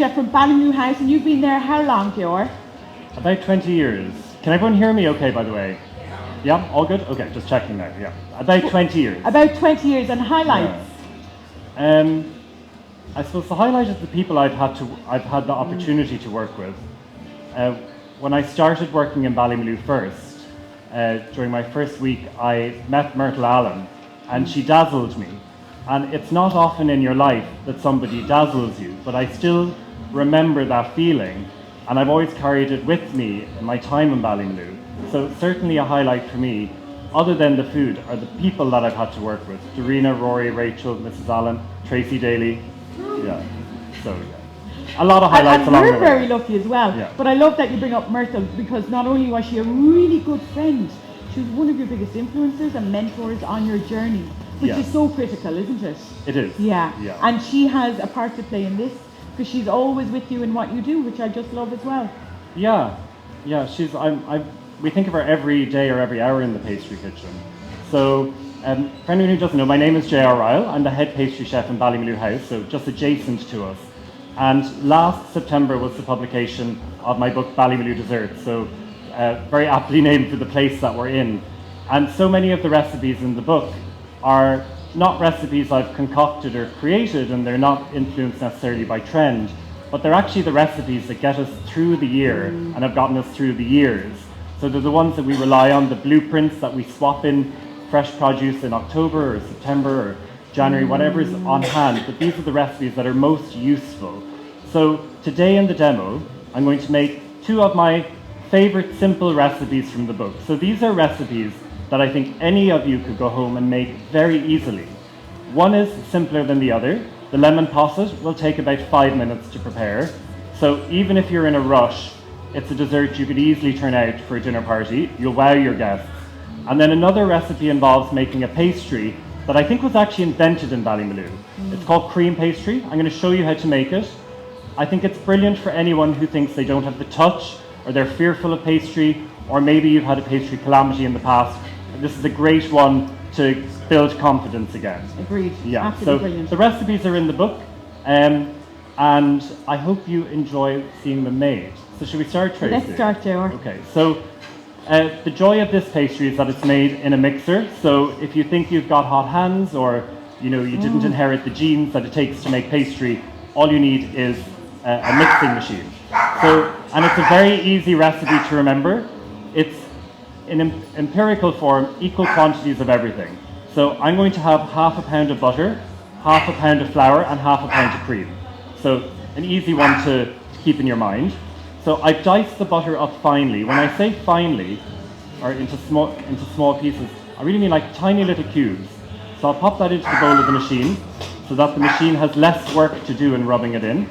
Chef from Ballymaloe House, and you've been there how long, George? About 20 years. Can everyone hear me okay, by the way? Yeah, all good? Okay, just checking now, yeah. About 20 years. About 20 years, and highlights? Yeah. I suppose the highlight is the people I've had the opportunity to work with. When I started working in Ballymaloe first, during my first week, I met Myrtle Allen, and she dazzled me. And it's not often in your life that somebody dazzles you, but I still remember that feeling, and I've always carried it with me in my time in Ballymaloe. So certainly a highlight for me, other than the food, are the people that I've had to work with. Dorina, Rory, Rachel, Mrs. Allen, Tracy Daly. Yeah, so yeah. A lot of highlights along the way. We're very lucky as well, yeah. But I love that you bring up Myrtle, because not only was she a really good friend, she was one of your biggest influencers and mentors on your journey, which is so critical, isn't it? It is. Yeah. Yeah. And she has a part to play in this, because she's always with you in what you do, which I just love as well. Yeah, yeah. We think of her every day or every hour in the pastry kitchen. So, for anyone who doesn't know, my name is Ryall. I'm the head pastry chef in Ballymaloe House, so just adjacent to us. And last September was the publication of my book, Ballymaloe Desserts. So, very aptly named for the place that we're in. And so many of the recipes in the book are not recipes I've concocted or created, and they're not influenced necessarily by trend, but they're actually the recipes that get us through the year and have gotten us through the years. So they're the ones that we rely on, the blueprints that we swap in fresh produce in October or September or January, whatever's on hand, but these are the recipes that are most useful. So today in the demo, I'm going to make two of my favorite simple recipes from the book. So these are recipes that I think any of you could go home and make very easily. One is simpler than the other. The lemon posset will take about 5 minutes to prepare. So even if you're in a rush, it's a dessert you could easily turn out for a dinner party. You'll wow your guests. And then another recipe involves making a pastry that I think was actually invented in Ballymaloe. It's called cream pastry. I'm going to show you how to make it. I think it's brilliant for anyone who thinks they don't have the touch, or they're fearful of pastry, or maybe you've had a pastry calamity in the past. This is a great one to build confidence again. Agreed. Yeah. Absolutely So brilliant. the recipes are in the book, and I hope you enjoy seeing them made. So should we start, Tracy? Let's start, George. Okay. So the joy of this pastry is that it's made in a mixer. So if you think you've got hot hands, or you didn't inherit the genes that it takes to make pastry, all you need is a mixing machine. So, and it's a very easy recipe to remember. It's in empirical form, equal quantities of everything. So I'm going to have half a pound of butter, half a pound of flour, and half a pound of cream. So an easy one to keep in your mind. So I've diced the butter up finely. When I say finely, or into small pieces, I really mean like tiny little cubes. So I'll pop that into the bowl of the machine, so that the machine has less work to do in rubbing it in.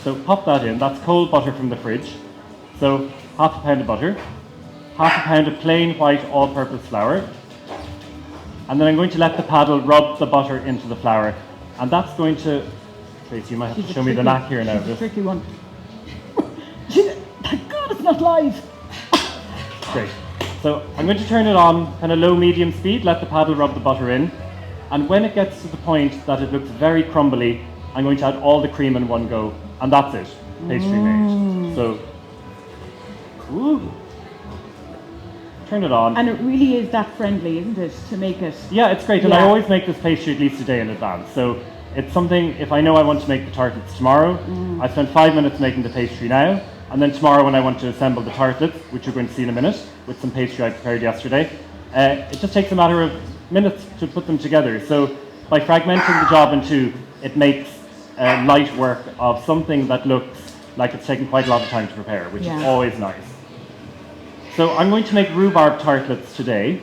So pop that in. That's cold butter from the fridge. So half a pound of butter, half a pound of plain white all-purpose flour, and then I'm going to let the paddle rub the butter into the flour, and that's going to... Tracy, you might have to show me the knack here now. She's a tricky one. Thank God it's not live. Great. So I'm going to turn it on kind of low-medium speed, let the paddle rub the butter in, and when it gets to the point that it looks very crumbly, I'm going to add all the cream in one go, and that's it. Pastry made. So, ooh. Turn it on. And it really is that friendly, isn't it, to make it? Yeah, it's great, and I always make this pastry at least a day in advance. So it's something, if I know I want to make the tartlets tomorrow, I spend 5 minutes making the pastry now, and then tomorrow when I want to assemble the tartlets, which you're going to see in a minute, with some pastry I prepared yesterday, it just takes a matter of minutes to put them together. So by fragmenting the job in two, it makes light work of something that looks like it's taken quite a lot of time to prepare, which is always nice. So I'm going to make rhubarb tartlets today.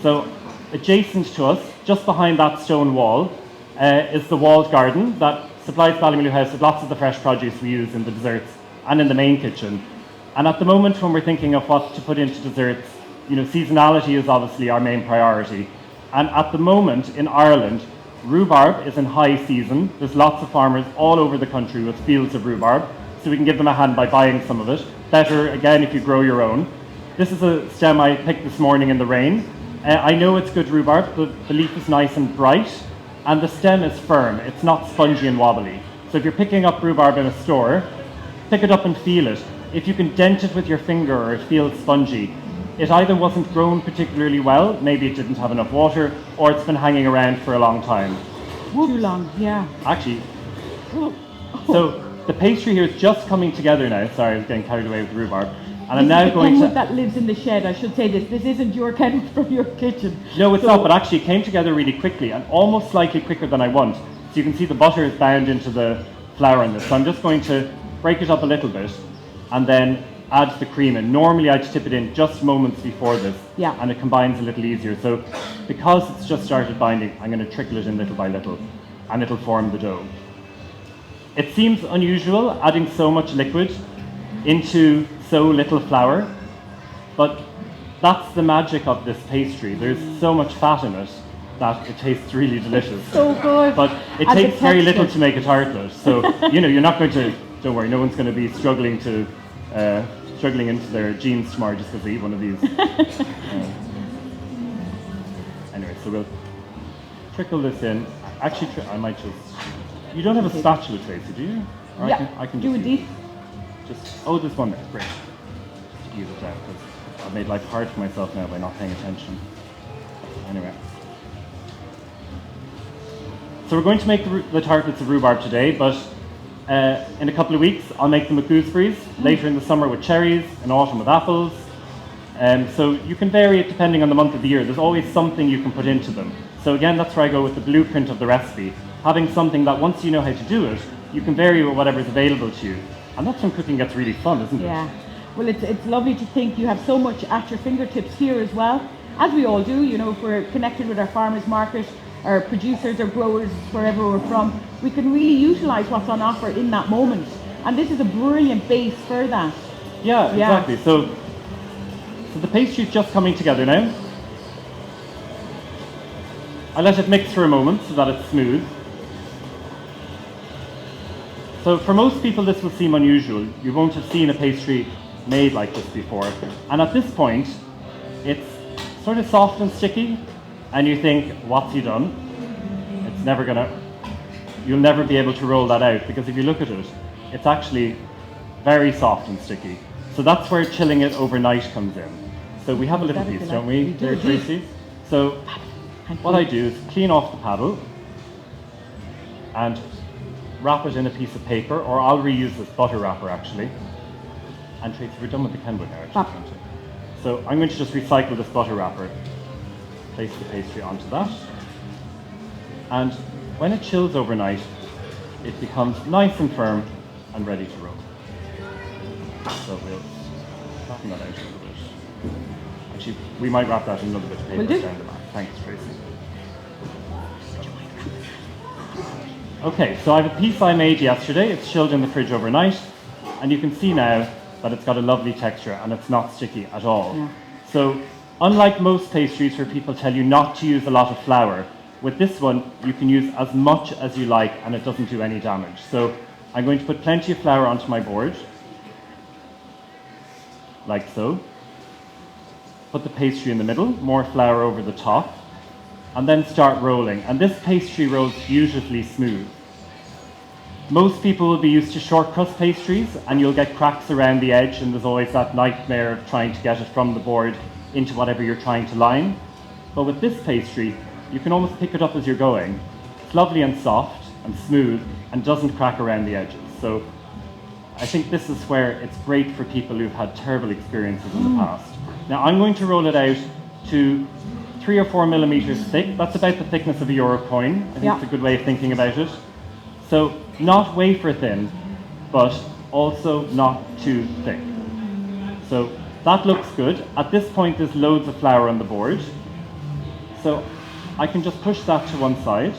So adjacent to us, just behind that stone wall, is the walled garden that supplies Ballymaloe House with lots of the fresh produce we use in the desserts and in the main kitchen. And at the moment when we're thinking of what to put into desserts, seasonality is obviously our main priority. And at the moment in Ireland, rhubarb is in high season. There's lots of farmers all over the country with fields of rhubarb, so we can give them a hand by buying some of it. Better, again, if you grow your own. This is a stem I picked this morning in the rain. I know it's good rhubarb. The leaf is nice and bright, and the stem is firm. It's not spongy and wobbly. So if you're picking up rhubarb in a store, pick it up and feel it. If you can dent it with your finger or it feels spongy, it either wasn't grown particularly well, maybe it didn't have enough water, or it's been hanging around for a long time. Too long, yeah. Actually, so the pastry here is just coming together now. Sorry, I was getting carried away with the rhubarb. And I'm now going to... Kenwood that lives in the shed, I should say this. This isn't your Kenwood from your kitchen. No, it's not, but actually it came together really quickly and almost slightly quicker than I want. So you can see the butter is bound into the flour in this. So I'm just going to break it up a little bit and then add the cream in. Normally I'd tip it in just moments before this, and it combines a little easier. So because it's just started binding, I'm going to trickle it in little by little and it'll form the dough. It seems unusual adding so much liquid into so little flour, but that's the magic of this pastry. There's so much fat in it that it tastes really delicious. So good. But it takes very little to make a tartlet. So, you know, you're not going to, don't worry, no one's going to be struggling into their jeans tomorrow just because they eat one of these. Anyway, so we'll trickle this in. Actually, I might just, you don't have a spatula, Tracy, do you? Or I can do just it deep. There's one there, great. Just ease it down, because I've made life hard for myself now by not paying attention. Anyway. So we're going to make the tartlets of rhubarb today, but in a couple of weeks I'll make them with gooseberries, later in the summer with cherries, in autumn with apples. So you can vary it depending on the month of the year. There's always something you can put into them. So again, that's where I go with the blueprint of the recipe. Having something that once you know how to do it, you can vary with whatever's available to you. And that's when cooking gets really fun, isn't it? Yeah. Well, it's lovely to think you have so much at your fingertips here as well, as we all do. You know, if we're connected with our farmers market, our producers, our growers, wherever we're from, we can really utilise what's on offer in that moment. And this is a brilliant base for that. Yeah, exactly. So the pastry's just coming together now. I let it mix for a moment so that it's smooth. So for most people this will seem unusual. You won't have seen a pastry made like this before. And at this point, it's sort of soft and sticky, and you think, what's he done? It's never gonna, you'll never be able to roll that out, because if you look at it, it's actually very soft and sticky. So that's where chilling it overnight comes in. So we have a little piece, don't we, dear Tracy? So what I do is clean off the paddle and wrap it in a piece of paper, or I'll reuse this butter wrapper actually. And Tracy, we're done with the Kenwood now actually. So I'm going to just recycle this butter wrapper, place the pastry onto that, and when it chills overnight, it becomes nice and firm and ready to roll. So we'll flatten that out a little bit. Actually, we might wrap that in another bit of paper down the back. Thanks, Tracy. Okay, so I have a piece I made yesterday. It's chilled in the fridge overnight, and you can see now that it's got a lovely texture and it's not sticky at all. Yeah. So, unlike most pastries where people tell you not to use a lot of flour, with this one you can use as much as you like and it doesn't do any damage. So, I'm going to put plenty of flour onto my board, like so. Put the pastry in the middle, more flour over the top, and then start rolling. And this pastry rolls beautifully smooth. Most people will be used to short crust pastries, and you'll get cracks around the edge, and there's always that nightmare of trying to get it from the board into whatever you're trying to line. But with this pastry, you can almost pick it up as you're going. It's lovely and soft and smooth and doesn't crack around the edges. So I think this is where it's great for people who've had terrible experiences in the past. Now I'm going to roll it out to 3 or 4 millimeters thick. That's about the thickness of a euro coin. I think it's a good way of thinking about it. So not wafer thin, but also not too thick. So that looks good. At this point there's loads of flour on the board. So I can just push that to one side.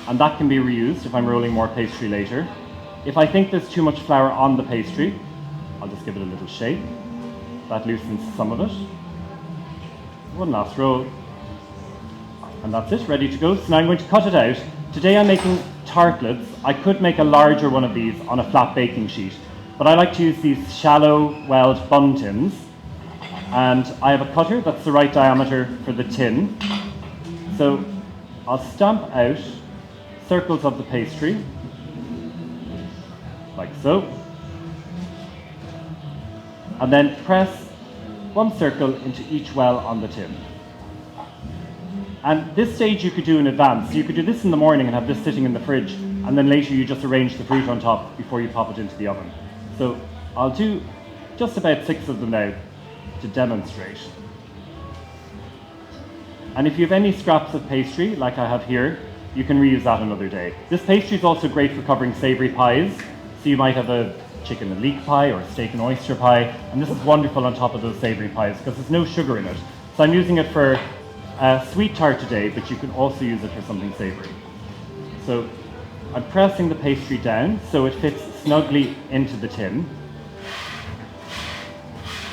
And that can be reused if I'm rolling more pastry later. If I think there's too much flour on the pastry, I'll just give it a little shake. That loosens some of it. One last roll. And that's it, ready to go. So now I'm going to cut it out. Today I'm making tartlets. I could make a larger one of these on a flat baking sheet, but I like to use these shallow weld bun tins. And I have a cutter that's the right diameter for the tin. So I'll stamp out circles of the pastry, like so. And then press one circle into each well on the tin. And this stage you could do in advance. So you could do this in the morning and have this sitting in the fridge, and then later you just arrange the fruit on top before you pop it into the oven. So I'll do just about 6 of them now to demonstrate. And if you have any scraps of pastry, like I have here, you can reuse that another day. This pastry is also great for covering savoury pies. So you might have a chicken and leek pie or a steak and oyster pie, and this is wonderful on top of those savoury pies because there's no sugar in it. So I'm using it for a sweet tart today, but you can also use it for something savoury. So I'm pressing the pastry down so it fits snugly into the tin.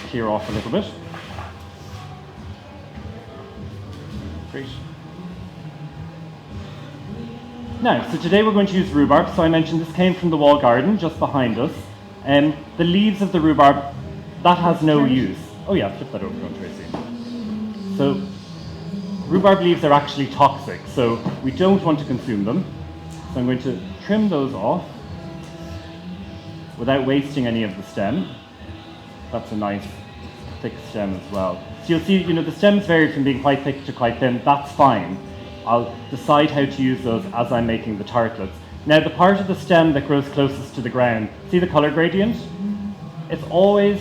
Clear off a little bit. Great. Now, so today we're going to use rhubarb. So I mentioned this came from the wall garden just behind us. The leaves of the rhubarb, that has no use. Oh yeah, flip that over, don't Tracy. So rhubarb leaves are actually toxic, so we don't want to consume them. So I'm going to trim those off without wasting any of the stem. That's a nice thick stem as well. So you'll see, the stems vary from being quite thick to quite thin. That's fine. I'll decide how to use those as I'm making the tartlets. Now, the part of the stem that grows closest to the ground, see the colour gradient? It's always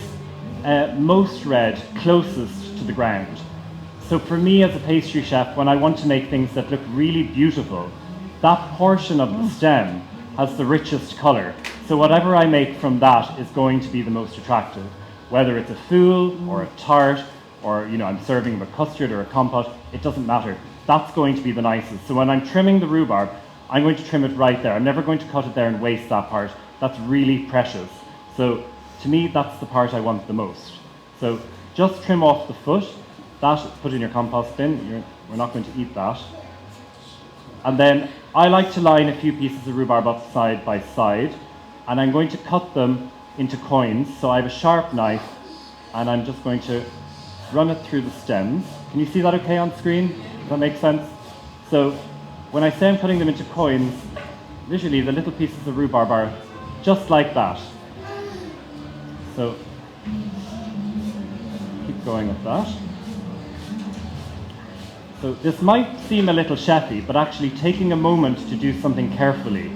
most red, closest to the ground. So for me as a pastry chef, when I want to make things that look really beautiful, that portion of the stem has the richest colour. So whatever I make from that is going to be the most attractive. Whether it's a fool or a tart, or I'm serving a custard or a compote, it doesn't matter. That's going to be the nicest. So when I'm trimming the rhubarb, I'm going to trim it right there. I'm never going to cut it there and waste that part. That's really precious. So to me, that's the part I want the most. So just trim off the foot. That, put in your compost bin. We're not going to eat that. And then I like to line a few pieces of rhubarb up side by side, and I'm going to cut them into coins. So I have a sharp knife, and I'm just going to run it through the stems. Can you see that okay on screen? Does that make sense? So when I say I'm cutting them into coins, visually the little pieces of rhubarb are just like that. So keep going with that. So this might seem a little chefy, but actually taking a moment to do something carefully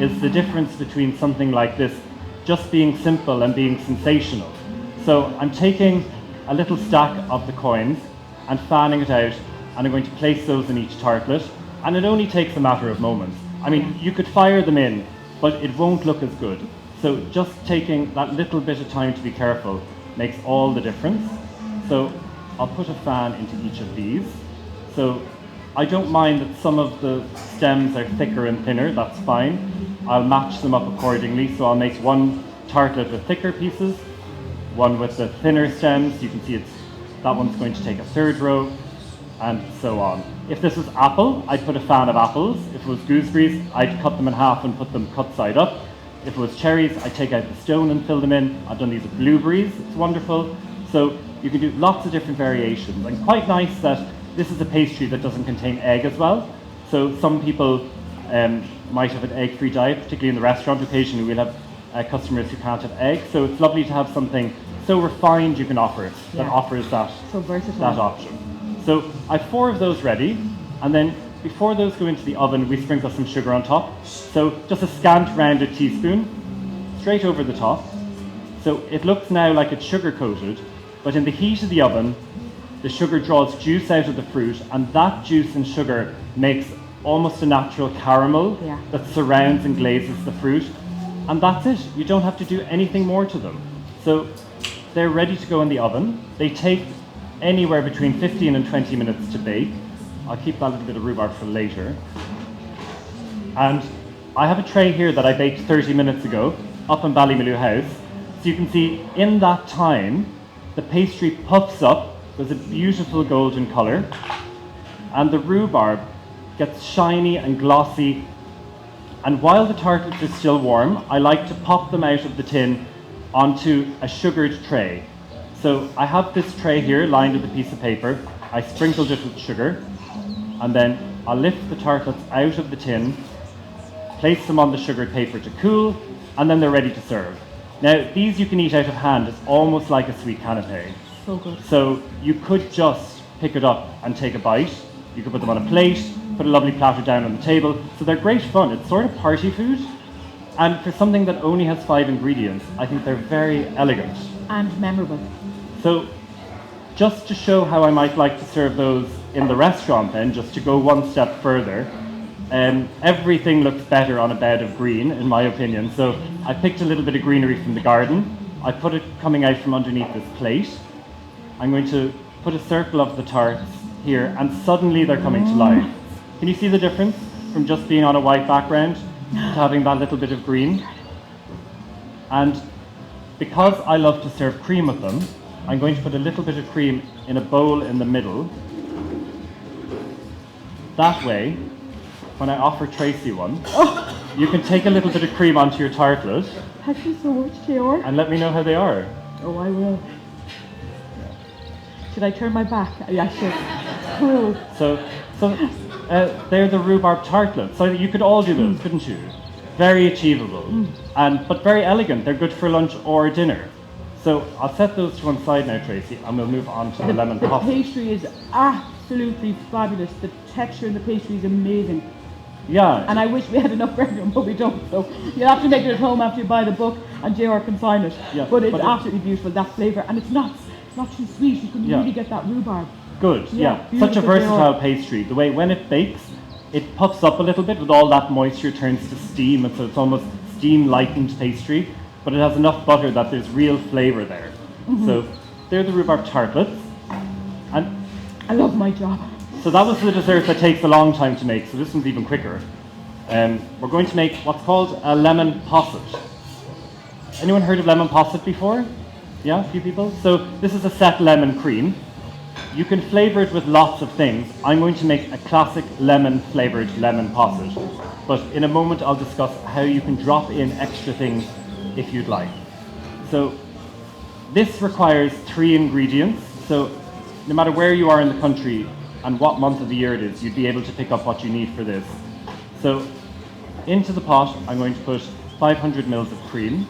is the difference between something like this just being simple and being sensational. So I'm taking a little stack of the coins and fanning it out, and I'm going to place those in each tartlet, and it only takes a matter of moments. I mean, you could fire them in, but it won't look as good. So just taking that little bit of time to be careful makes all the difference. So I'll put a fan into each of these. So I don't mind that some of the stems are thicker and thinner, that's fine. I'll match them up accordingly, so I'll make one tartlet with thicker pieces, one with the thinner stems. You can see that one's going to take a third row, and so on. If this was apple, I'd put a fan of apples. If it was gooseberries, I'd cut them in half and put them cut side up. If it was cherries, I'd take out the stone and fill them in. I've done these with blueberries, it's wonderful. So you can do lots of different variations, and quite nice that this is a pastry that doesn't contain egg as well. So some people might have an egg-free diet, particularly in the restaurant. Occasionally we'll have customers who can't have eggs. So it's lovely to have something so refined you can offer it, that offers that, so versatile. that option. So I have 4 of those ready, and then before those go into the oven, we sprinkle some sugar on top. So just a scant rounded teaspoon, straight over the top. So it looks now like it's sugar coated, but in the heat of the oven, the sugar draws juice out of the fruit, and that juice and sugar makes almost a natural caramel that surrounds and glazes the fruit. And that's it. You don't have to do anything more to them. So they're ready to go in the oven. They take anywhere between 15 and 20 minutes to bake. I'll keep that little bit of rhubarb for later. And I have a tray here that I baked 30 minutes ago up in Ballymaloe house. So you can see in that time, the pastry puffs up. There's a beautiful golden colour, and the rhubarb gets shiny and glossy. And while the tartlets are still warm, I like to pop them out of the tin onto a sugared tray. So I have this tray here lined with a piece of paper. I sprinkled it with sugar, and then I'll lift the tartlets out of the tin, place them on the sugared paper to cool, and then they're ready to serve. Now, these you can eat out of hand. It's almost like a sweet canapé. So good. So you could just pick it up and take a bite. You could put them on a plate, put a lovely platter down on the table. So they're great fun. It's sort of party food. And for something that only has 5 ingredients, I think they're very elegant. And memorable. So just to show how I might like to serve those in the restaurant then, just to go one step further, everything looks better on a bed of green, in my opinion. So I picked a little bit of greenery from the garden. I put it coming out from underneath this plate. I'm going to put a circle of the tarts here, and suddenly they're coming to life. Can you see the difference from just being on a white background to having that little bit of green? And because I love to serve cream with them, I'm going to put a little bit of cream in a bowl in the middle. That way, when I offer Tracy one, you can take a little bit of cream onto your tartlet. Thank you so much, Georg. And let me know how they are. Oh, I will. Should I turn my back? Yeah, I should. Cool. So they're the rhubarb tartlets. So you could all do those, couldn't you? Very achievable, but very elegant. They're good for lunch or dinner. So I'll set those to one side now, Tracy, and we'll move on to the lemon pasta. The pastry is absolutely fabulous. The texture in the pastry is amazing. Yeah. And I wish we had enough bread, but we don't. So you'll have to make it at home after you buy the book, and JR can sign it. Yeah, but it's absolutely beautiful, that flavour. And it's not too sweet. You can really get that rhubarb. Good, yeah. Such a beautiful versatile pastry. The way when it bakes, it puffs up a little bit with all that moisture, turns to steam, and so it's almost steam-lightened pastry. But it has enough butter that there's real flavour there. So they're the rhubarb tartlets. And I love my job. so that was the dessert that takes a long time to make, so this one's even quicker. We're going to make what's called a lemon posset. Anyone heard of lemon posset before? Yeah, a few people? So this is a set lemon cream. You can flavour it with lots of things. I'm going to make a classic lemon flavoured lemon posset. But in a moment I'll discuss how you can drop in extra things if you'd like. So this requires 3 ingredients. So no matter where you are in the country and what month of the year it is, you'd be able to pick up what you need for this. So into the pot, I'm going to put 500 mils of cream,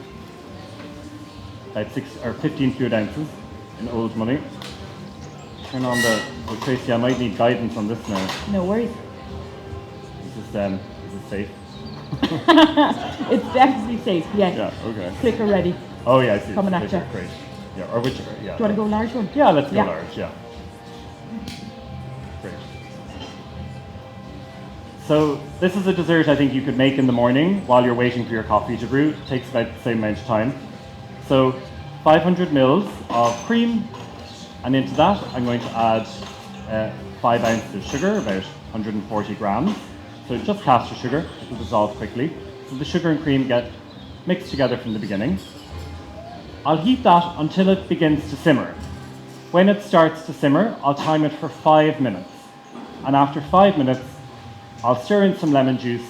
about 15 fluid ounces in old money. Turn on the, oh Tracy, I might need guidance on this now. No worries. Is this safe? It's definitely safe, yes. Yeah, okay. Clicker ready. Oh yeah, I see. Coming at you. Great. Yeah, or whichever, yeah. Do you want to go large one? Yeah, let's go large, yeah. Great. So this is a dessert I think you could make in the morning while you're waiting for your coffee to brew. It takes about the same amount of time. So 500 mils of cream, and into that I'm going to add 5 ounces of sugar, about 140 grams. So just caster sugar, it will dissolve quickly. So the sugar and cream get mixed together from the beginning. I'll heat that until it begins to simmer. When it starts to simmer, I'll time it for 5 minutes. And after 5 minutes, I'll stir in some lemon juice,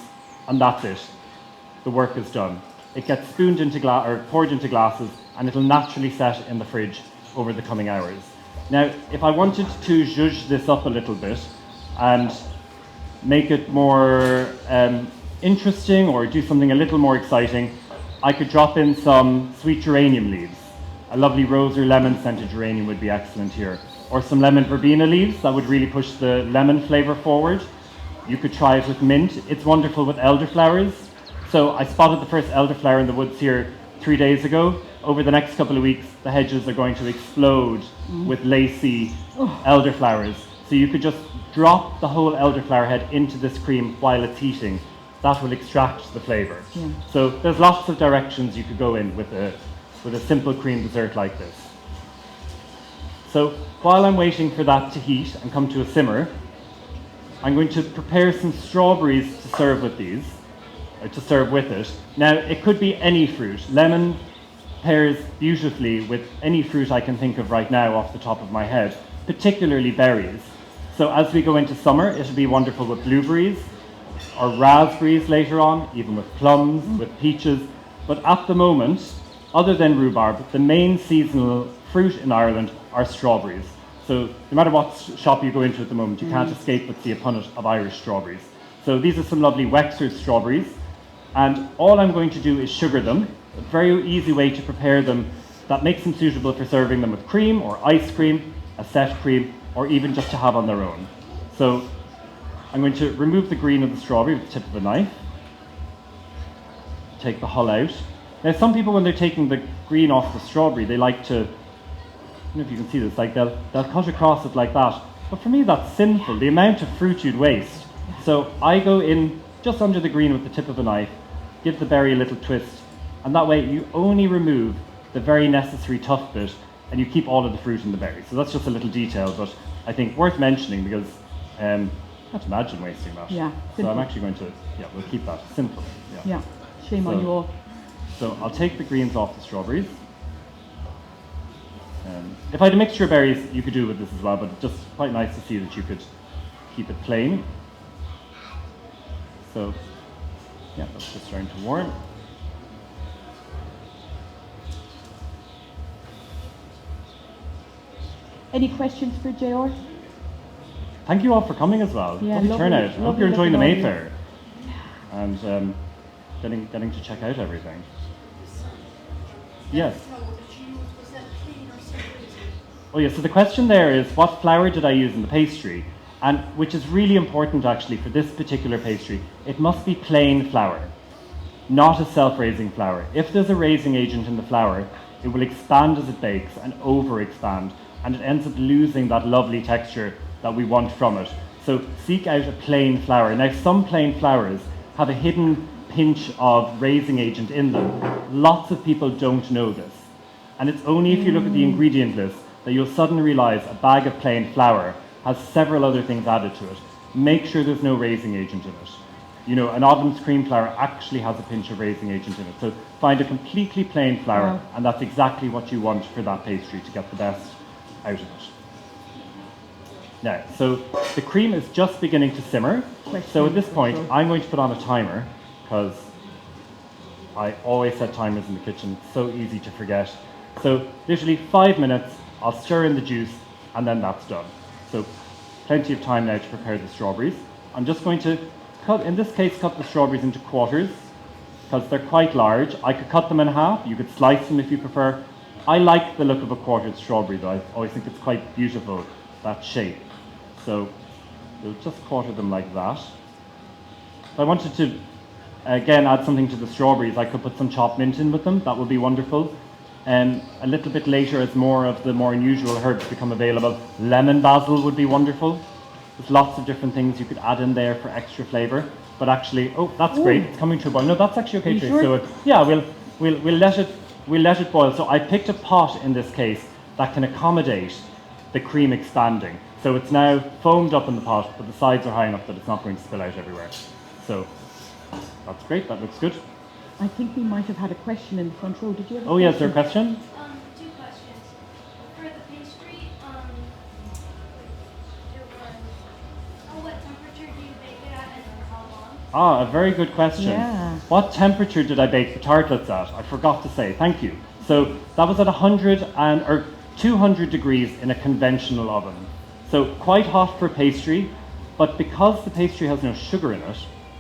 and that's it. The work is done. It gets spooned into poured into glasses, and it'll naturally set in the fridge over the coming hours. Now, if I wanted to zhuzh this up a little bit and make it more interesting or do something a little more exciting, I could drop in some sweet geranium leaves. A lovely rose or lemon scented geranium would be excellent here. Or some lemon verbena leaves, that would really push the lemon flavour forward. You could try it with mint. It's wonderful with elderflowers. So I spotted the first elderflower in the woods here 3 days ago. Over the next couple of weeks, the hedges are going to explode with lacy elderflowers. So you could just drop the whole elderflower head into this cream while it's heating. That will extract the flavour. Yeah. So there's lots of directions you could go in with a simple cream dessert like this. So while I'm waiting for that to heat and come to a simmer, I'm going to prepare some strawberries to serve with these, or to serve with it. Now, it could be any fruit. Lemon pairs beautifully with any fruit I can think of right now off the top of my head, particularly berries. So as we go into summer, it'll be wonderful with blueberries or raspberries later on, even with plums, with peaches. But at the moment, other than rhubarb, the main seasonal fruit in Ireland are strawberries. So no matter what shop you go into at the moment, you can't escape but see a punnet of Irish strawberries. So these are some lovely Wexford strawberries. And all I'm going to do is sugar them. A very easy way to prepare them that makes them suitable for serving them with cream or ice cream, a set cream, or even just to have on their own. So I'm going to remove the green of the strawberry with the tip of a knife. Take the hull out. Now some people, when they're taking the green off the strawberry, they like to, I don't know if you can see this, like they'll cut across it like that. But for me that's sinful, the amount of fruit you'd waste. So I go in just under the green with the tip of a knife, give the berry a little twist, and that way you only remove the very necessary tough bit and you keep all of the fruit in the berry. So that's just a little detail, but I think worth mentioning because I can't imagine wasting that. Yeah, so simple. I'm actually going to, we'll keep that simple. Yeah, shame on you all. So I'll take the greens off the strawberries. If I had a mixture of berries, you could do with this as well, but it's just quite nice to see that you could keep it plain. So, yeah, that's just starting to warm. Any questions for JR? Thank you all for coming as well. Yeah, lovely turnout. I hope you're enjoying the looking Mayfair and getting to check out everything. Yes. Oh yeah, so the question there is, what flour did I use in the pastry? And which is really important actually for this particular pastry. It must be plain flour, not a self-raising flour. If there's a raising agent in the flour, it will expand as it bakes and over-expand, and it ends up losing that lovely texture that we want from it. So seek out a plain flour. Now some plain flours have a hidden pinch of raising agent in them. Lots of people don't know this. And it's only if you look at the ingredient list that you'll suddenly realize a bag of plain flour has several other things added to it. Make sure there's no raising agent in it. You know, an Oddham's cream flour actually has a pinch of raising agent in it. So find a completely plain flour, and that's exactly what you want for that pastry to get the best out of it. Now, so the cream is just beginning to simmer. So at this point, I'm going to put on a timer because I always set timers in the kitchen. It's so easy to forget. So literally 5 minutes, I'll stir in the juice, and then that's done. So plenty of time now to prepare the strawberries. I'm just going to cut, in this case, cut the strawberries into quarters because they're quite large. I could cut them in half. You could slice them if you prefer. I like the look of a quartered strawberry though. I always think it's quite beautiful, that shape. So we'll just quarter them like that. If I wanted to, again, add something to the strawberries, I could put some chopped mint in with them. That would be wonderful. A little bit later, as more of the more unusual herbs become available, lemon basil would be wonderful. There's lots of different things you could add in there for extra flavour. But actually, oh, that's great. It's coming to a boil. No, that's actually okay. Sure? So yeah, we'll let it boil. So I picked a pot in this case that can accommodate the cream expanding. So it's now foamed up in the pot, but the sides are high enough that it's not going to spill out everywhere. So that's great. That looks good. I think we might have had a question in the front row. Did you have a question? Oh, yes, there a question? Two questions. For the pastry, what temperature do you bake it at and how long? Ah, a very good question. Yeah. What temperature did I bake the tartlets at? I forgot to say. Thank you. So that was at 200 degrees in a conventional oven. So quite hot for pastry, but because the pastry has no sugar in it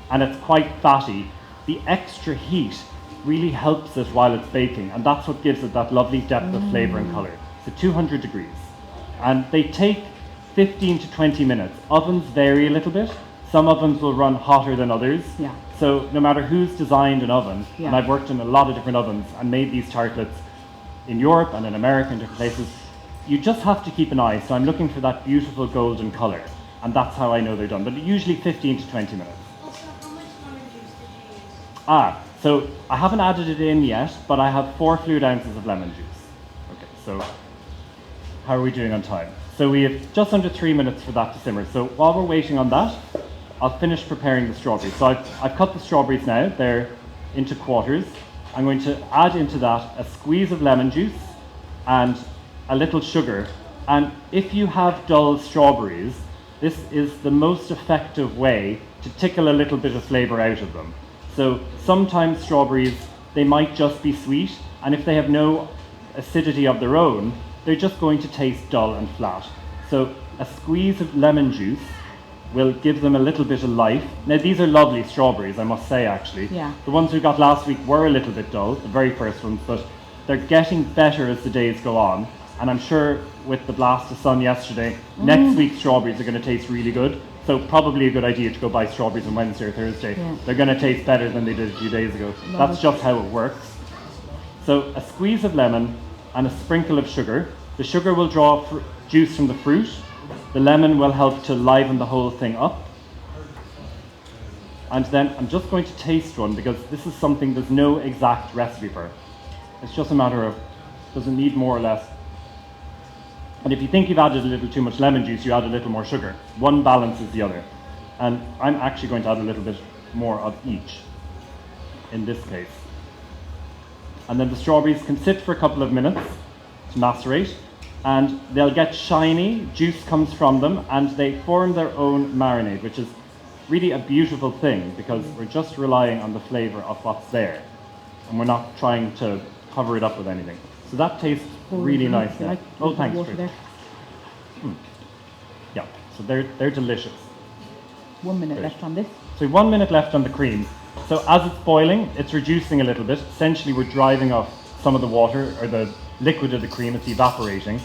and it's quite fatty, the extra heat really helps it while it's baking, and that's what gives it that lovely depth of flavour and colour. So 200 degrees. And they take 15 to 20 minutes. Ovens vary a little bit. Some ovens will run hotter than others. Yeah. So no matter who's designed an oven, Yeah. and I've worked in a lot of different ovens and made these tartlets in Europe and in America and different places, you just have to keep an eye. So I'm looking for that beautiful golden colour, and that's how I know they're done. But usually 15 to 20 minutes. Also, how much lemon juice did you use? So I haven't added it in yet, but I have 4 fluid ounces of lemon juice. Okay, so how are we doing on time? So we have just under 3 minutes for that to simmer. So while we're waiting on that, I'll finish preparing the strawberries. So I've cut the strawberries now. They're into quarters. I'm going to add into that a squeeze of lemon juice and a little sugar. And if you have dull strawberries, this is the most effective way to tickle a little bit of flavour out of them. So sometimes strawberries, they might just be sweet, and if they have no acidity of their own, they're just going to taste dull and flat. So a squeeze of lemon juice will give them a little bit of life. Now these are lovely strawberries, I must say actually. Yeah. The ones we got last week were a little bit dull, the very first ones, but they're getting better as the days go on. And I'm sure with the blast of sun yesterday, next week's strawberries are going to taste really good. So probably a good idea to go buy strawberries on Wednesday or Thursday. Yeah. They're going to taste better than they did a few days ago. Love That's it. just how it works. So a squeeze of lemon and a sprinkle of sugar. The sugar will draw juice from the fruit. The lemon will help to liven the whole thing up. And then I'm just going to taste one because this is something there's no exact recipe for. It's just a matter of, does it need more or less? And if you think you've added a little too much lemon juice, you add a little more sugar. One balances the other. And I'm actually going to add a little bit more of each in this case. And then the strawberries can sit for a couple of minutes to macerate, and they'll get shiny, juice comes from them, and they form their own marinade, which is really a beautiful thing because we're just relying on the flavour of what's there, and we're not trying to cover it up with anything. So that tastes really nice. Like Oh, thanks, water Chris. there. Yeah, so they're delicious. 1 minute Great. left on this. So 1 minute left on the cream. So as it's boiling, it's reducing a little bit. Essentially, we're driving off some of the water, or the liquid of the cream, it's evaporating.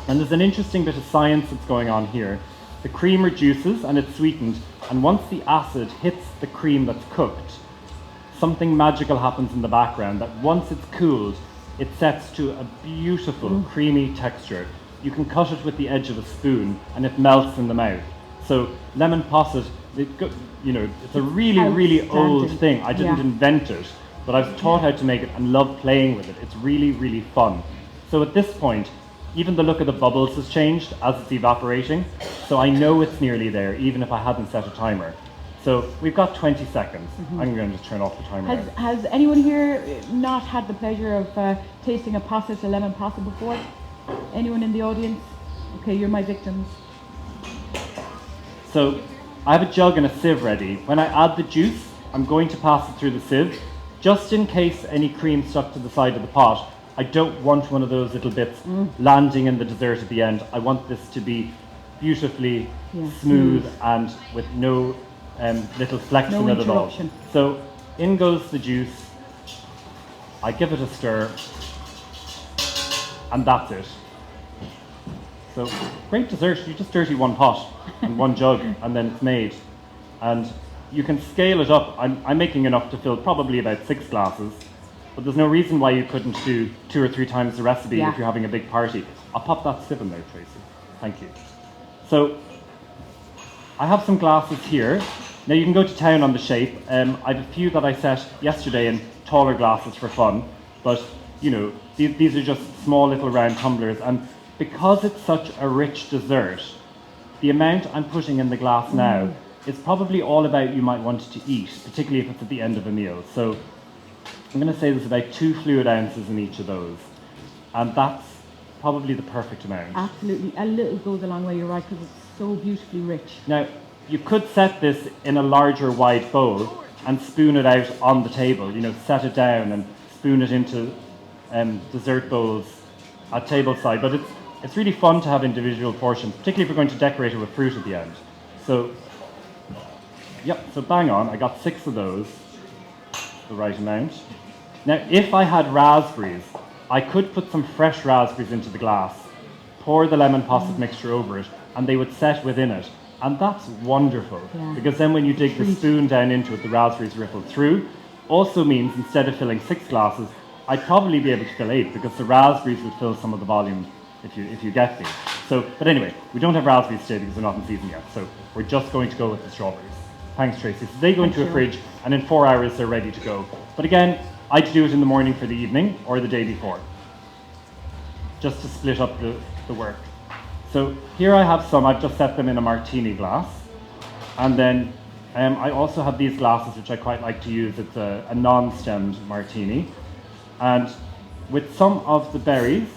And there's an interesting bit of science that's going on here. The cream reduces and it's sweetened, and once the acid hits the cream that's cooked, something magical happens in the background that once it's cooled, it sets to a beautiful creamy texture. You can cut it with the edge of a spoon and it melts in the mouth. So lemon posset, it's a really old Outstanding. thing. I didn't Yeah. invent it, but I've taught how to make it and love playing with it. It's really fun. So at this point, even the look of the bubbles has changed as it's evaporating. So I know it's nearly there, even if I hadn't set a timer. So we've got 20 seconds. I'm going to just turn off the timer now. Has anyone here not had the pleasure of tasting a posset, a lemon posset before? Anyone in the audience? Okay, you're my victims. So I have a jug and a sieve ready. When I add the juice, I'm going to pass it through the sieve, just in case any cream stuck to the side of the pot. I don't want one of those little bits landing in the dessert at the end. I want this to be beautifully smooth and with no little flecks No in it at all. interruption. So in goes the juice. I give it a stir, and that's it. So great dessert. You just dirty one pot and one jug, and then it's made. And you can scale it up. I'm making enough to fill probably about 6 glasses, but there's no reason why you couldn't do 2 or 3 times the recipe if you're having a big party. I'll pop that sieve in there, Tracy. Thank you. So I have some glasses here. Now you can go to town on the shape. I have a few that I set yesterday in taller glasses for fun, but these are just small little round tumblers, and because it's such a rich dessert, the amount I'm putting in the glass now is probably all about you might want to eat, particularly if it's at the end of a meal. So I'm going to say there's about 2 fluid ounces in each of those, and that's probably the perfect amount. Absolutely. A little goes a long way, you're right, because it's so beautifully rich. Now, you could set this in a larger wide bowl and spoon it out on the table, set it down and spoon it into dessert bowls at tableside, but it's really fun to have individual portions, particularly if we're going to decorate it with fruit at the end. So, so bang on, I got 6 of those, the right amount. Now, if I had raspberries, I could put some fresh raspberries into the glass, pour the lemon posset mixture over it, and they would set within it. And that's wonderful, because then when you dig the spoon down into it, the raspberries ripple through. Also means instead of filling 6 glasses, I'd probably be able to fill 8, because the raspberries would fill some of the volume, if you get me. So, but anyway, we don't have raspberries today because they're not in season yet, so we're just going to go with the strawberries. Thanks, Tracy. So they go into a fridge, and in 4 hours they're ready to go. But again, I'd do it in the morning for the evening or the day before, just to split up the work. So here I have some, I've just set them in a martini glass. And then I also have these glasses, which I quite like to use. It's a non-stemmed martini. And with some of the berries,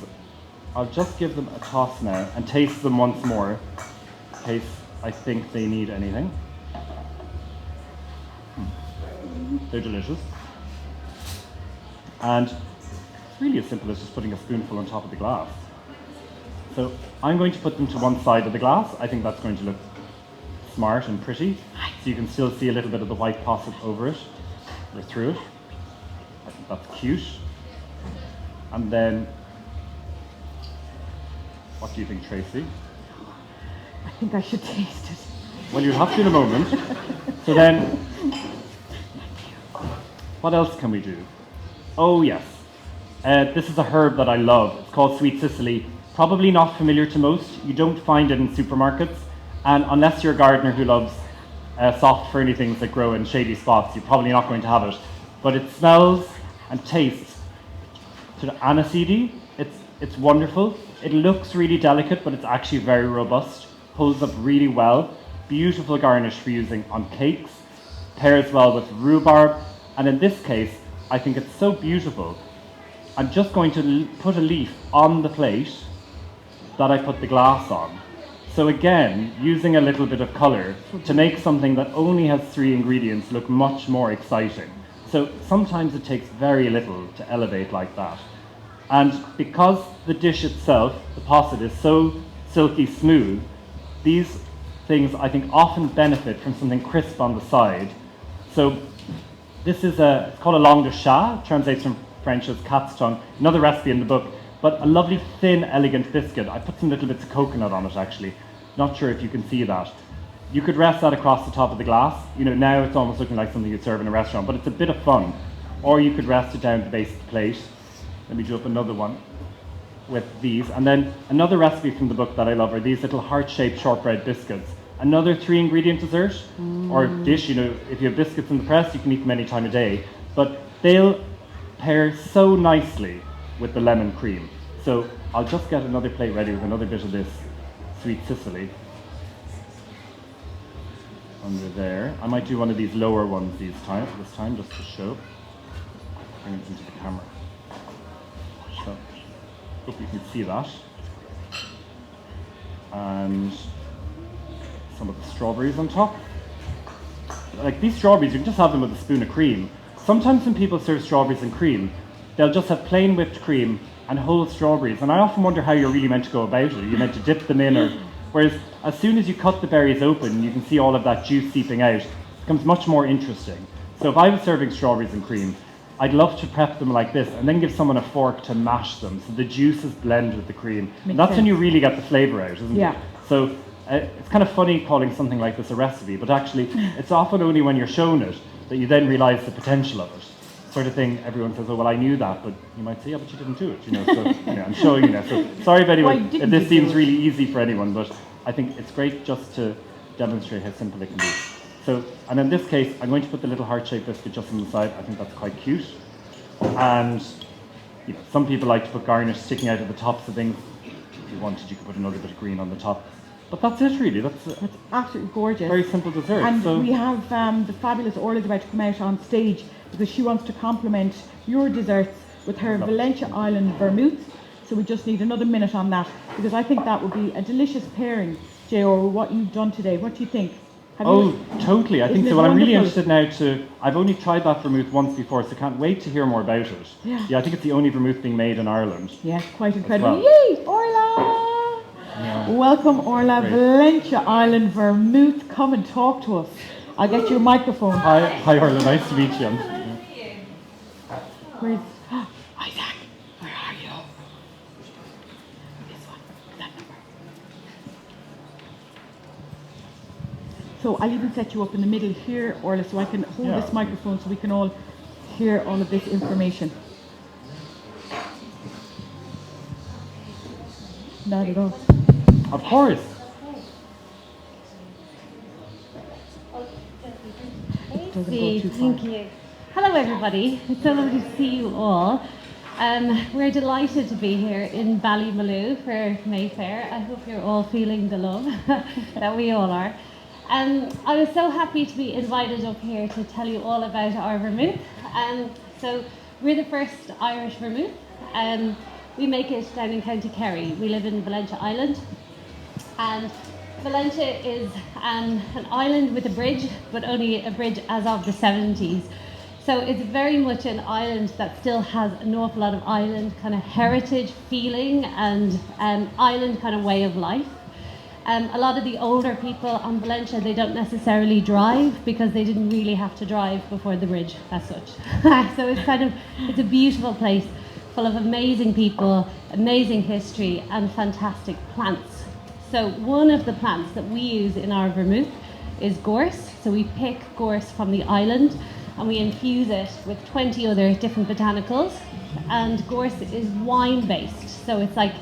I'll just give them a toss now and taste them once more, in case I think they need anything. They're delicious. And it's really as simple as just putting a spoonful on top of the glass. So I'm going to put them to one side of the glass. I think that's going to look smart and pretty. So you can still see a little bit of the white posset over it, or through it. I think that's cute. And then, what do you think, Tracy? I think I should taste it. Well, you'll have to in a moment. So then, what else can we do? Oh yes, this is a herb that I love. It's called Sweet Cicely. Probably not familiar to most. You don't find it in supermarkets. And unless you're a gardener who loves soft ferny things that grow in shady spots, you're probably not going to have it. But it smells and tastes sort of aniseedy. It's wonderful. It looks really delicate, but it's actually very robust. Holds up really well. Beautiful garnish for using on cakes. Pairs well with rhubarb. And in this case, I think it's so beautiful. I'm just going to put a leaf on the plate that I put the glass on. So again, using a little bit of colour to make something that only has 3 ingredients look much more exciting. So sometimes it takes very little to elevate like that. And because the dish itself, the posset, is so silky smooth, these things I think often benefit from something crisp on the side. So this is it's called a langue de chat, translates from French as cat's tongue, another recipe in the book, but a lovely thin, elegant biscuit. I put some little bits of coconut on it actually. Not sure if you can see that. You could rest that across the top of the glass. You know, now it's almost looking like something you'd serve in a restaurant, but it's a bit of fun. Or you could rest it down the base of the plate. Let me do up another one with these. And then another recipe from the book that I love are these little heart-shaped shortbread biscuits. Another 3-ingredient dessert or dish. You know, if you have biscuits in the press, you can eat them any time of day. But they'll pair so nicely with the lemon cream. So I'll just get another plate ready with another bit of this Sweet Cicely under there. I might do one of these lower ones this time just to show. Bring it into the camera. So, hope you can see that. And some of the strawberries on top. Like these strawberries, you can just have them with a spoon of cream. Sometimes when people serve strawberries and cream, they'll just have plain whipped cream and whole strawberries. And I often wonder how you're really meant to go about it. You're meant to dip them in, or whereas as soon as you cut the berries open, you can see all of that juice seeping out. It becomes much more interesting. So if I was serving strawberries and cream, I'd love to prep them like this and then give someone a fork to mash them so the juices blend with the cream. And that's when you really get the flavour out, isn't it? So it's kind of funny calling something like this a recipe, but actually it's often only when you're shown it that you then realise the potential of it. Sort of thing, everyone says, oh, well, I knew that, but you might say, yeah, but you didn't do it, you know, so I'm showing you now. So sorry if anyone, if this seems really easy for anyone, but I think it's great just to demonstrate how simple it can be. So, and in this case, I'm going to put the little heart-shaped biscuit just on the side. I think that's quite cute. And, you know, some people like to put garnish sticking out of the tops of things. If you wanted, you could put another bit of green on the top. But that's it, really. That's absolutely gorgeous. Very simple dessert. And so we have the fabulous Orla's about to come out on stage because she wants to complement your desserts with her Valencia Island vermouth. So we just need another minute on that because I think that would be a delicious pairing, J.R., with what you've done today. What do you think? Totally. I think so. Well, I'm really interested now I've only tried that vermouth once before, so can't wait to hear more about it. Yeah, I think it's the only vermouth being made in Ireland. Yes, quite incredible. Well. Yay, Orla! Yeah. Welcome, Orla. Great. Valencia Island vermouth. Come and talk to us. I'll get you a microphone. Hi, Orla. Nice to meet you. Where's Isaac? Where are you? This one. That number. So I'll even set you up in the middle here, Orla, so I can hold this microphone so we can all hear all of this information. Not at all. Of course. Thank you. Hello everybody, it's so lovely to see you all. We're delighted to be here in Ballymaloe for Mayfair. I hope you're all feeling the love that we all are. I was so happy to be invited up here to tell you all about our vermouth. So we're the first Irish vermouth. We make it down in County Kerry. We live in Valencia Island. And Valencia is an island with a bridge, but only a bridge as of the 70s. So it's very much an island that still has an awful lot of island kind of heritage feeling and island kind of way of life. A lot of the older people on Valencia, they don't necessarily drive because they didn't really have to drive before the bridge as such. So it's a beautiful place full of amazing people, amazing history and fantastic plants. So one of the plants that we use in our vermouth is gorse. So we pick gorse from the island and we infuse it with 20 other different botanicals. And gorse is wine based. So it's like,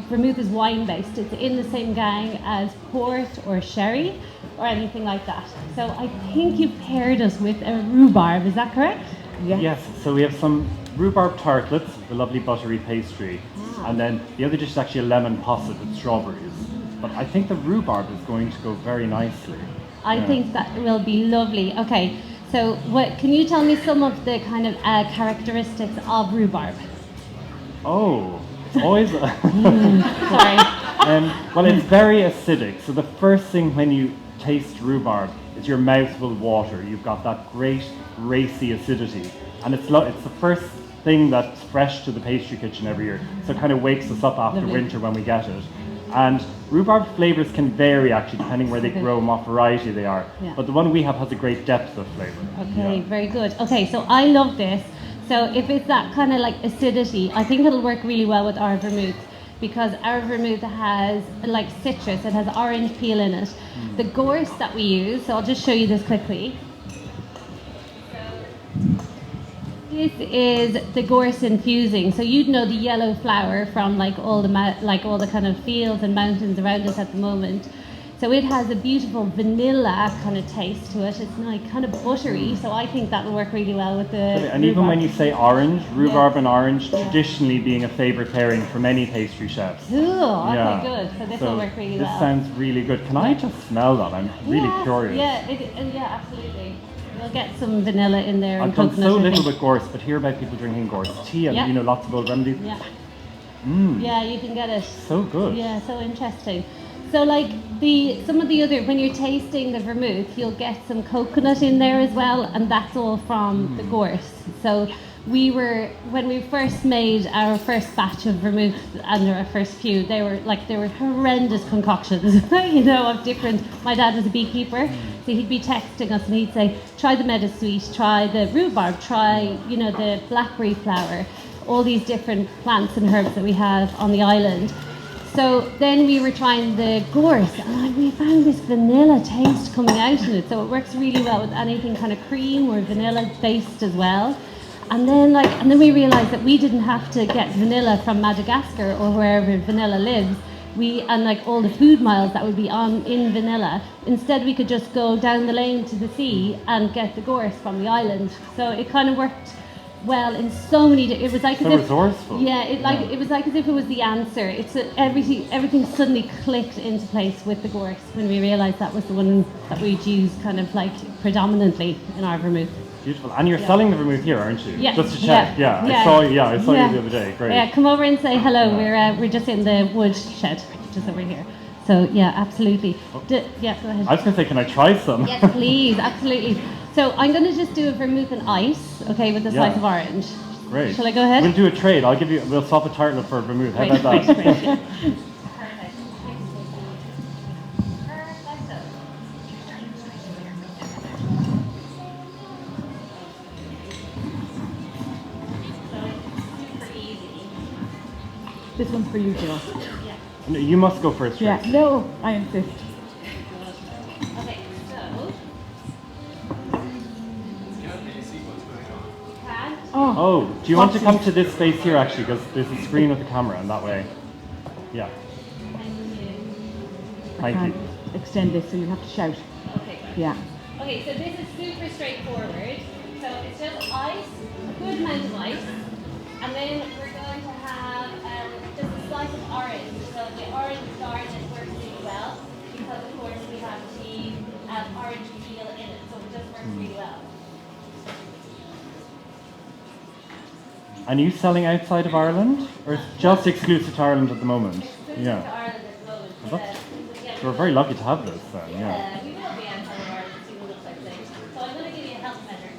vermouth is wine based. It's in the same gang as port or sherry or anything like that. So I think you paired us with a rhubarb, is that correct? Yeah. Yes, so we have some rhubarb tartlets, the lovely buttery pastry, and then the other dish is actually a lemon posset with strawberries. But I think the rhubarb is going to go very nicely. I think that will be lovely. Okay, so can you tell me some of the kind of characteristics of rhubarb? Oh, it's always... Sorry. Well, it's very acidic. So the first thing when you taste rhubarb is your mouth will water. You've got that great racy acidity. And it's the first thing that's fresh to the pastry kitchen every year. So it kind of wakes us up after winter when we get it. And rhubarb flavours can vary actually depending where they grow and what variety they are. Yeah. But the one we have has a great depth of flavour. Okay, very good. Okay, so I love this. So if it's that kind of like acidity, I think it'll work really well with our vermouth because our vermouth has like citrus, it has orange peel in it. The gorse that we use, so I'll just show you this quickly. This is the gorse infusing. So you'd know the yellow flower from like all the kind of fields and mountains around us at the moment. So it has a beautiful vanilla kind of taste to it. It's like kind of buttery. So I think that'll work really well with the And even when you say orange, rhubarb and orange Yeah. traditionally being a favourite pairing for many pastry chefs. Cool. Okay, Yeah. good. So this will work really well. This sounds really good. Can I just smell that? I'm really curious. Yeah, absolutely. We'll get some vanilla in there. I've and done so coconut, I little think. with gorse, but hear about people drinking gorse tea and Yeah. lots of old remedies. Yeah. Yeah, you can get it. So good. Yeah, so interesting. So like some of the other, when you're tasting the vermouth, you'll get some coconut in there as well, and that's all from the gorse. So when we first made our first batch of vermouth and our first few, they were horrendous concoctions, of different. My dad was a beekeeper, so he'd be texting us and he'd say, try the meadowsweet, try the rhubarb, try, the blackberry flower, all these different plants and herbs that we have on the island. So then we were trying the gorse and we found this vanilla taste coming out in it. So it works really well with anything kind of cream or vanilla based as well. And then we realized that we didn't have to get vanilla from Madagascar or wherever vanilla lives. All the food miles that would be in vanilla. Instead we could just go down the lane to the sea and get the gorse from the island. So it kind of worked well in so many. It was like So as if, resourceful. yeah, it was like as if it was the answer. Everything suddenly clicked into place with the gorse when we realised that was the one that we'd use kind of like predominantly in our vermouth. Beautiful. And you're selling the vermouth here, aren't you? Yeah. Just to check. Yeah. I saw you the other day. Great. Yeah, come over and say hello. We're just in the wood shed just over here. So yeah, absolutely. Go ahead. I was going to say, can I try some? Yes, please, absolutely. So I'm going to just do a vermouth and ice, okay, with a slice of orange. Great. Shall I go ahead? We'll do a trade. We'll swap a tartlet for a vermouth. How about that? Great. Perfect. This one's for you, Jill. No, you must go first, Yeah. Trace. No, I insist. Okay, so. Oh, do you want to come to this space here actually? Because there's a screen with the camera and that way. Yeah. Thank you. Extend this so you have to shout. Okay. Yeah. Okay, so this is super straightforward. So it's just ice, a good amount of ice, and then we're going to have just a slice of orange. So the orange garnet works really well because, of course, we have the orange peel in it, so it just works really well. And are you selling outside of Ireland? Or it's just exclusive to Ireland at the moment? To Yeah. Ireland at the moment. Well, So we're very lucky to have this then, yeah. We will be outside of Ireland to see what it looks like today. So I'm going to give you a health measure.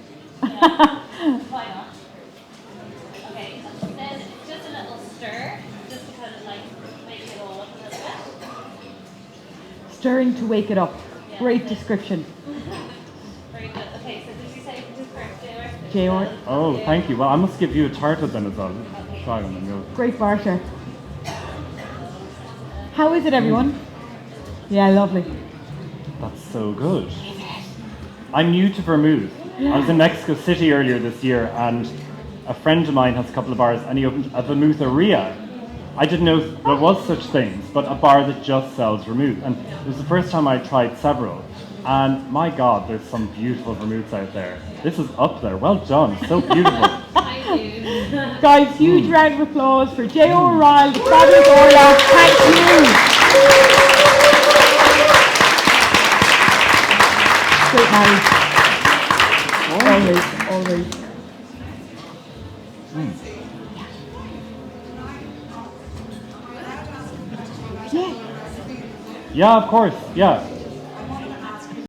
Why not? Okay, then just a little stir, just to kind of like make it all up a little bit. stirring to wake it up. Great description. Very good. Okay, so did you say who's first, J.R. Oh, thank you. Well, I must give you a tartar then as well. Try one and go. Great barter. How is it, everyone? Yeah, lovely. That's so good. I'm new to vermouth. I was in Mexico City earlier this year, and a friend of mine has a couple of bars, and he opened a vermoutheria. I didn't know there was such things, but a bar that just sells vermouth. And it was the first time I tried several. And my God, there's some beautiful vermouths out there. This is up there. Well done. So beautiful. Thank you. Guys, huge round of applause for J.R. Ryall, the fabulous Orla. Thank you. Great marriage. Always. Yeah. Yeah, of course. Yeah.